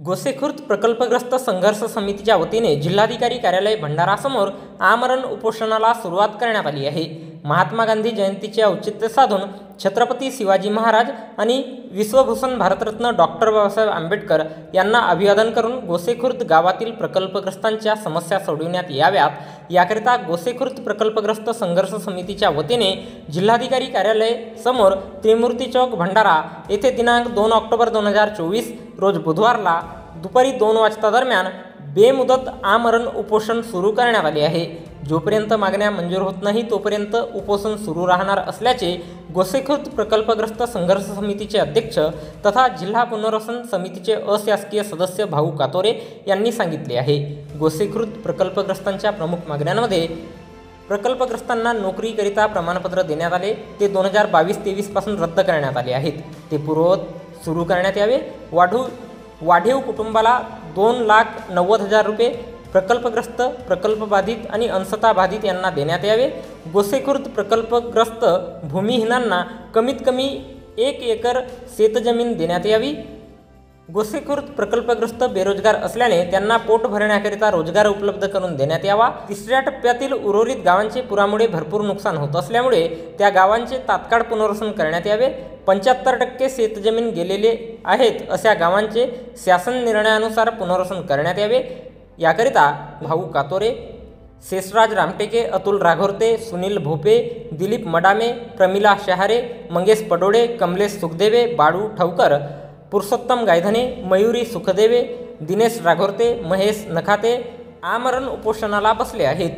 गोसेखुर्द प्रकल्पग्रस्त संघर्ष समितीच्या वतीने जिल्हाधिकारी कार्यालय भंडारासमोर आमरण उपोषणाला सुरुवात करण्यात आली आहे। महात्मा गांधी जयंतीचे औचित्य साधून छत्रपती शिवाजी महाराज आणि विश्वभूषण भारतरत्न डॉक्टर बाबासाहेब आंबेडकर यांना अभिवादन करून गोसेखुर्द गावातील प्रकल्पग्रस्तांच्या समस्या सोडविण्यात याव्यात याकरिता गोसेखुर्द प्रकल्पग्रस्त संघर्ष समितीच्या वतीने जिल्हाधिकारी कार्यालय समोर त्रिमूर्ती चौक भंडारा येथे दिनांक 2 ऑक्टोबर 2024 रोज बुधवारला दुपारी 2 वाजता दरम्यान बेमुदत आमरण उपोषण सुरू करण्यात आले आहे। जोपर्यंत मागण्या मंजूर होत नाही तोपर्यंत उपोषण सुरू राहणार असल्याचे गोसेखुर्द प्रकल्पग्रस्त संघर्ष समितीचे अध्यक्ष तथा जिल्हा पुनर्वसन समितीचे अशासकीय सदस्य भाऊ कातोरे यांनी सांगितले आहे। गोसेखुर्द प्रकल्पग्रस्तांच्या प्रमुख मागण्यांमध्ये प्रकल्पग्रस्तांना नोकरीकरिता प्रमाणपत्र देण्यात आले ते 2022-23 पासून रद्द करण्यात आले आहेत, ते पूर्ववत सुरू करण्यात यावे। वाढीव कुटुंबाला 2,90,000 रुपये प्रकल्पग्रस्त, प्रकल्पबाधित आणि अंशतः बाधित यांना देण्यात यावे। गोसेखुर्द प्रकल्पग्रस्त भूमिहीनांना कमीत कमी 1 एकर शेतजमीन देण्यात यावी। गोसेखुर्द प्रकल्पग्रस्त बेरोजगार असल्याने त्यांना पोट भरण्याकरिता रोजगार उपलब्ध करून देण्यात यावा। तिसऱ्या टप्प्यातील उर्वरित गावांचे पुरामुळे भरपूर नुकसान होत असल्यामुळे त्या गावांचे तात्काळ पुनर्वसन करण्यात यावे। 75% शेतजमीन गेलेले आहेत अशा गावांचे शासन निर्णयानुसार पुनर्वसन करण्यात यावे। याकरिता भाऊ कातोरे, शेषराज रामटेके, अतुल राघोरते, सुनील भोपे, दिलीप मडामे, प्रमिला शहारे, मंगेश पडोळे, कमलेश सुखदेवे, बाळू ठवकर, पुरुषोत्तम गायधने, मयुरी सुखदेवे, दिनेश राघोरते, महेश नखाते आमरण उपोषणाला बसले आहेत।